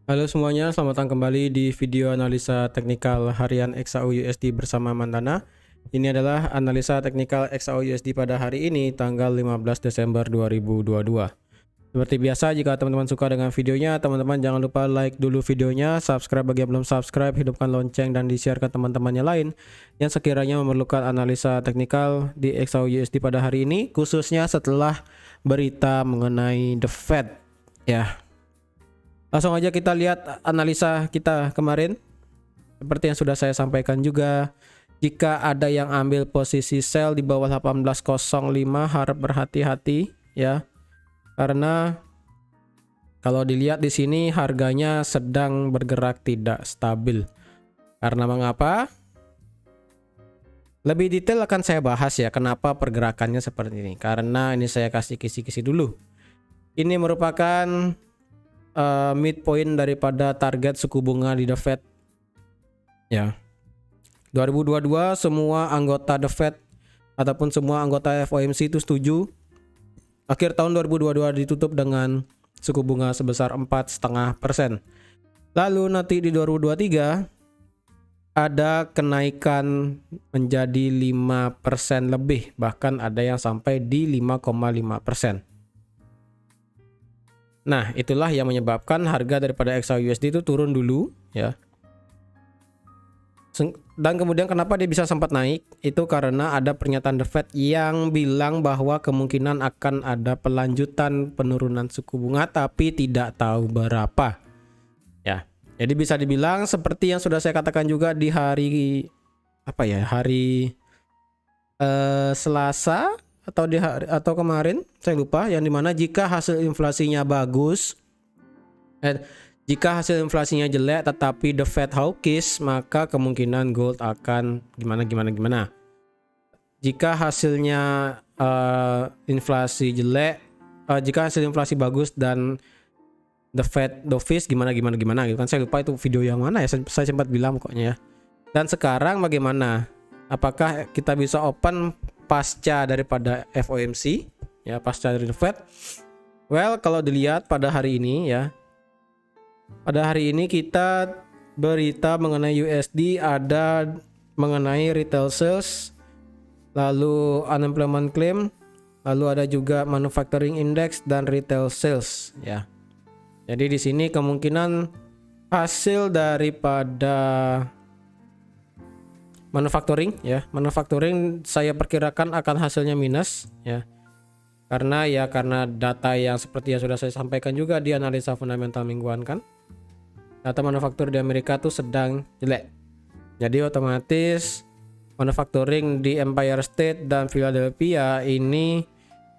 Halo semuanya, selamat datang kembali di video analisa teknikal harian XAU USD bersama Mandana. Ini adalah analisa teknikal XAU USD pada hari ini, tanggal 15 Desember 2022. Seperti biasa, jika teman-teman suka dengan videonya, teman-teman jangan lupa like dulu videonya, subscribe bagi yang belum subscribe, hidupkan lonceng dan di-share ke teman-temannya lain yang sekiranya memerlukan analisa teknikal di XAU USD pada hari ini, khususnya setelah berita mengenai The Fed. Ya, langsung aja kita lihat analisa kita kemarin. Seperti yang sudah saya sampaikan juga, jika ada yang ambil posisi sell di bawah 18.05 harap berhati-hati ya. Karena kalau dilihat di sini harganya sedang bergerak tidak stabil. Karena mengapa? Lebih detail akan saya bahas ya kenapa pergerakannya seperti ini. Karena ini saya kasih kisi-kisi dulu. Ini merupakan midpoint daripada target suku bunga di The Fed. Ya. 2022 semua anggota The Fed ataupun semua anggota FOMC itu setuju akhir tahun 2022 ditutup dengan suku bunga sebesar 4,5%. Lalu nanti di 2023 ada kenaikan menjadi 5% lebih, bahkan ada yang sampai di 5,5%. Nah, itulah yang menyebabkan harga daripada XAUUSD itu turun dulu ya. Dan kemudian kenapa dia bisa sempat naik? Itu karena ada pernyataan The Fed yang bilang bahwa kemungkinan akan ada pelanjutan penurunan suku bunga tapi tidak tahu berapa. Ya. Jadi bisa dibilang seperti yang sudah saya katakan juga di hari hari Selasa atau kemarin, saya lupa, yang dimana jika hasil inflasinya bagus jika hasil inflasinya jelek tetapi The Fed hawkish, maka kemungkinan gold akan gimana. Jika hasilnya inflasi jelek, jika hasil inflasi bagus dan The Fed dovish gimana gitu kan. Saya lupa itu video yang mana ya, saya sempat bilang pokoknya ya. Dan sekarang bagaimana? Apakah kita bisa open pasca daripada FOMC ya, pasca dari The Fed? Well, kalau dilihat pada hari ini ya, pada hari ini kita berita mengenai USD ada mengenai retail sales, lalu unemployment claim, lalu ada juga manufacturing index dan retail sales ya. Jadi di sini kemungkinan hasil daripada manufacturing saya perkirakan akan hasilnya minus ya. Karena data yang seperti yang sudah saya sampaikan juga di analisa fundamental mingguan kan. Data manufaktur di Amerika tuh sedang jelek. Jadi otomatis manufacturing di Empire State dan Philadelphia ini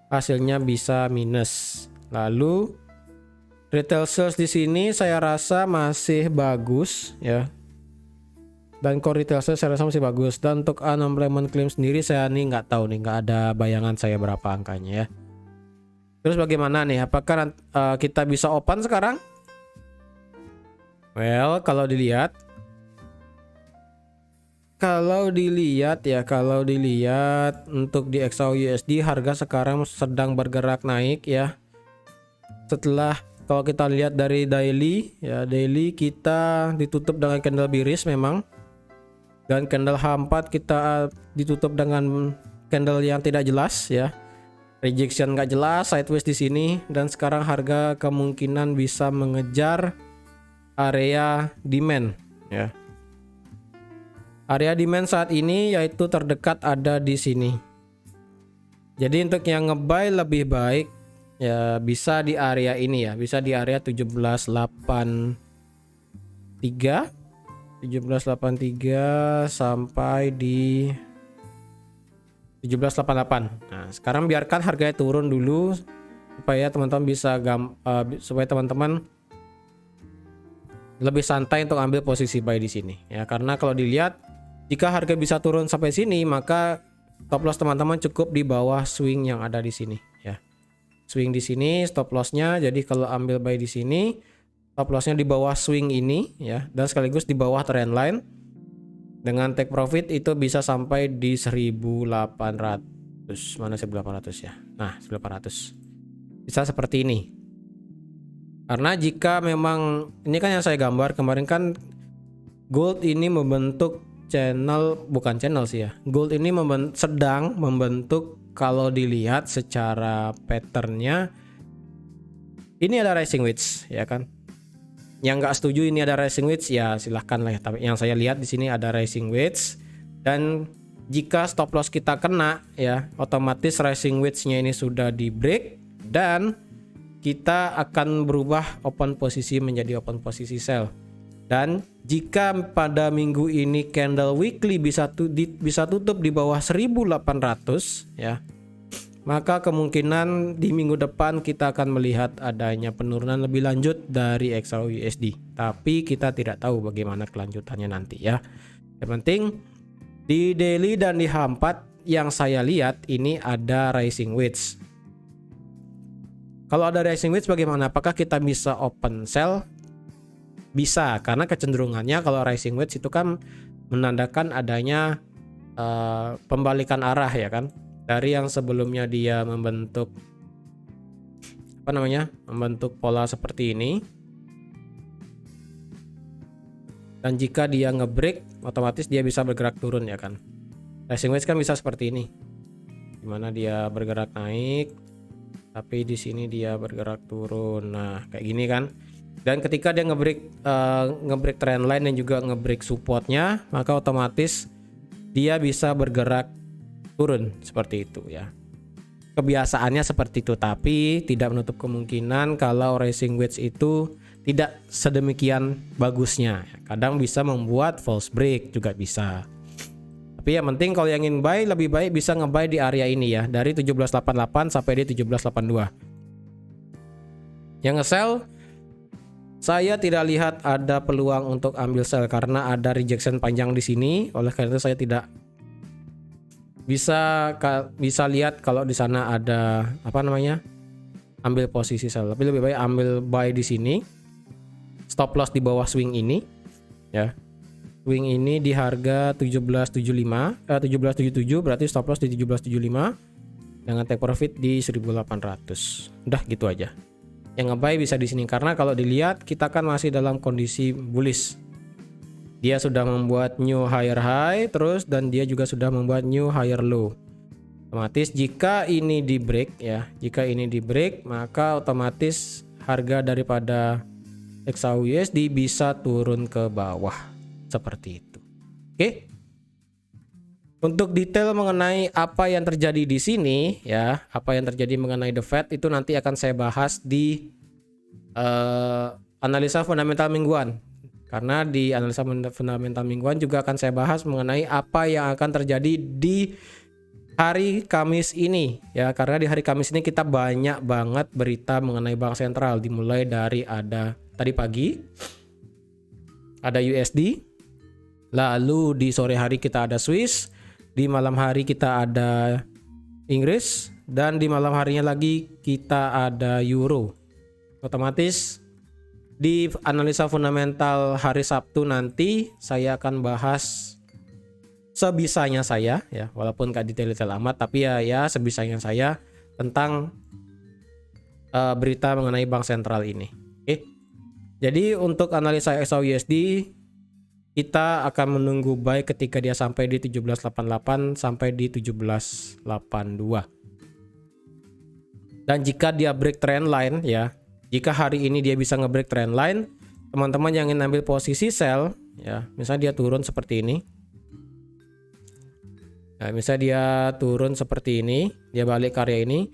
hasilnya bisa minus. Lalu retail sales di sini saya rasa masih bagus ya. Dan core retail sales saya rasa masih bagus. Dan untuk unemployment claim sendiri saya nih nggak tahu nih, nggak ada bayangan saya berapa angkanya ya. Terus bagaimana nih? Apakah kita bisa open sekarang? Well, kalau dilihat untuk di XAUUSD harga sekarang sedang bergerak naik ya. Setelah kalau kita lihat dari daily ya, daily kita ditutup dengan candle bearish memang. Dan candle H4 kita ditutup dengan candle yang tidak jelas ya. Rejection nggak jelas, sideways di sini, dan sekarang harga kemungkinan bisa mengejar area demand ya. Area demand saat ini yaitu terdekat ada di sini. Jadi untuk yang ngebuy lebih baik ya bisa di area ini ya, bisa di area 1783 sampai di 1788. Nah, sekarang biarkan harganya turun dulu supaya teman-teman bisa supaya teman-teman lebih santai untuk ambil posisi buy di sini ya. Karena kalau dilihat jika harga bisa turun sampai sini, maka stop loss teman-teman cukup di bawah swing yang ada di sini ya. Swing di sini stop lossnya, jadi kalau ambil buy di sini stop lossnya di bawah swing ini ya, dan sekaligus di bawah trend line. Dengan take profit itu bisa sampai di 1800. Mana 1800 ya? Nah, 1800. Bisa seperti ini. Karena jika memang ini kan yang saya gambar kemarin kan, gold ini membentuk channel, bukan channel sih ya. Gold ini sedang membentuk, kalau dilihat secara patternnya ini ada rising wedge ya kan. Yang nggak setuju ini ada rising wedge ya silahkan lah ya. Tapi yang saya lihat di sini ada rising wedge, dan jika stop loss kita kena ya, otomatis rising wedge-nya ini sudah di break dan kita akan berubah open posisi menjadi open posisi sell. Dan jika pada minggu ini candle weekly bisa tutup di bawah 1800 ya, maka kemungkinan di minggu depan kita akan melihat adanya penurunan lebih lanjut dari XAUUSD. Tapi kita tidak tahu bagaimana kelanjutannya nanti ya. Yang penting di daily dan di H4 yang saya lihat ini ada rising wedge. Kalau ada rising wedge bagaimana? Apakah kita bisa open sell? Bisa, karena kecenderungannya kalau rising wedge itu kan menandakan adanya pembalikan arah ya kan. Dari yang sebelumnya dia membentuk membentuk pola seperti ini. Dan jika dia ngebreak, otomatis dia bisa bergerak turun ya kan. Rising wedge kan bisa seperti ini. Dimana dia bergerak naik, tapi di sini dia bergerak turun. Nah, kayak gini kan. Dan ketika dia ngebreak trendline dan juga ngebreak supportnya, maka otomatis dia bisa bergerak turun seperti itu ya. Kebiasaannya seperti itu, tapi tidak menutup kemungkinan kalau rising wedge itu tidak sedemikian bagusnya. Kadang bisa membuat false break juga bisa. Tapi yang penting kalau yang ingin buy, lebih baik bisa nge-buy di area ini ya, dari 1788 sampai di 1782. Yang nge-sell, saya tidak lihat ada peluang untuk ambil sell karena ada rejection panjang di sini. Oleh karena itu saya tidak bisa lihat kalau di sana ada ambil posisi sell. Tapi lebih baik ambil buy di sini. Stop loss di bawah swing ini ya. Swing ini di harga 1777, berarti stop loss di 1775 dengan take profit di 1800. Udah gitu aja. Yang nge-buy bisa di sini karena kalau dilihat kita kan masih dalam kondisi bullish. Dia sudah membuat new higher high terus, dan dia juga sudah membuat new higher low. Otomatis jika ini di break ya, maka otomatis harga daripada XAUUSD bisa turun ke bawah seperti itu. Oke. Untuk detail mengenai apa yang terjadi di sini ya, apa yang terjadi mengenai The Fed itu nanti akan saya bahas di analisa fundamental mingguan. Karena di analisa fundamental mingguan juga akan saya bahas mengenai apa yang akan terjadi di hari Kamis ini ya, karena di hari Kamis ini kita banyak banget berita mengenai bank sentral, dimulai dari ada tadi pagi ada USD, lalu di sore hari kita ada Swiss, di malam hari kita ada Inggris, dan di malam harinya lagi kita ada Euro. Otomatis di analisa fundamental hari Sabtu nanti saya akan bahas sebisanya saya ya, walaupun gak detail-detail amat, tapi ya sebisanya saya tentang berita mengenai bank sentral ini. Oke. Jadi untuk analisa XAUUSD kita akan menunggu buy ketika dia sampai di 1788 sampai di 1782. Dan jika dia break trend line ya, jika hari ini dia bisa nge-break trend line, teman-teman yang ingin ambil posisi sell ya, misalnya dia turun seperti ini. Nah, misalnya dia turun seperti ini, dia balik ke area ini,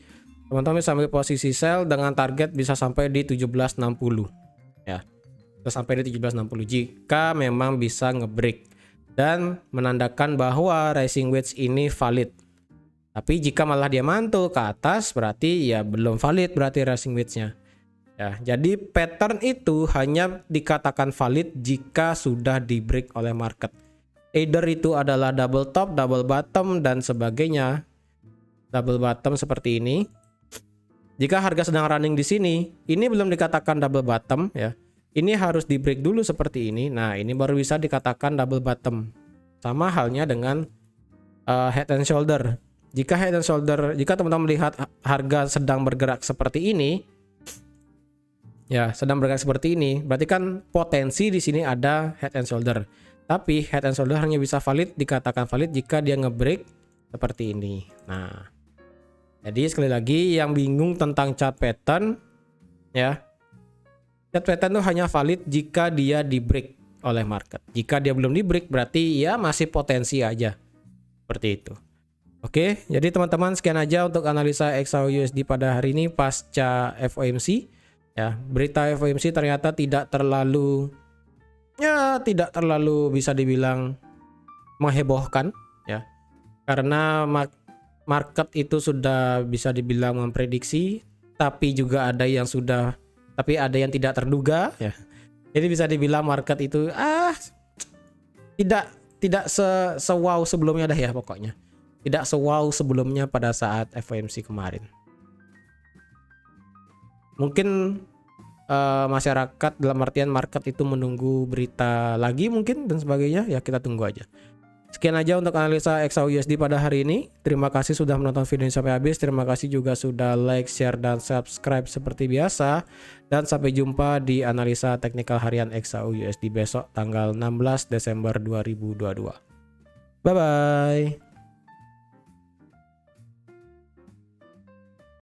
teman-teman bisa ambil posisi sell dengan target bisa sampai di 1760 ya. Sampai di 1760 jika memang bisa ngebreak dan menandakan bahwa rising wedge ini valid. Tapi jika malah dia mantul ke atas, berarti ya belum valid, berarti rising wedge-nya ya. Jadi pattern itu hanya dikatakan valid jika sudah di break oleh market, either itu adalah double top, double bottom dan sebagainya. Double bottom seperti ini, jika harga sedang running di sini, ini belum dikatakan double bottom ya. Ini harus di break dulu seperti ini. Nah, ini baru bisa dikatakan double bottom. Sama halnya dengan head and shoulder. Jika head and shoulder, jika teman-teman melihat harga sedang bergerak seperti ini, Ya, sedang bergerak seperti ini, berarti kan potensi di sini ada head and shoulder. Tapi head and shoulder hanya bisa valid, dikatakan valid jika dia nge-break seperti ini. Nah, jadi sekali lagi yang bingung tentang chart pattern ya, chart pattern itu hanya valid jika dia di break oleh market. Jika dia belum di break berarti ya masih potensi aja. Seperti itu. Oke, jadi teman-teman sekian aja untuk analisa XAU USD pada hari ini pasca FOMC. Ya, berita FOMC ternyata tidak terlalu bisa dibilang menghebohkan ya. Karena market itu sudah bisa dibilang memprediksi, tapi ada yang tidak terduga ya. Jadi bisa dibilang market itu tidak se-wow sebelumnya dah ya pokoknya. Tidak se-wow sebelumnya pada saat FOMC kemarin. Mungkin masyarakat dalam artian market itu menunggu berita lagi mungkin dan sebagainya, ya kita tunggu aja. Sekian aja untuk analisa XAU USD pada hari ini. Terima kasih sudah menonton video ini sampai habis. Terima kasih juga sudah like, share, dan subscribe seperti biasa. Dan sampai jumpa di analisa teknikal harian XAU USD besok tanggal 16 Desember 2022. Bye bye.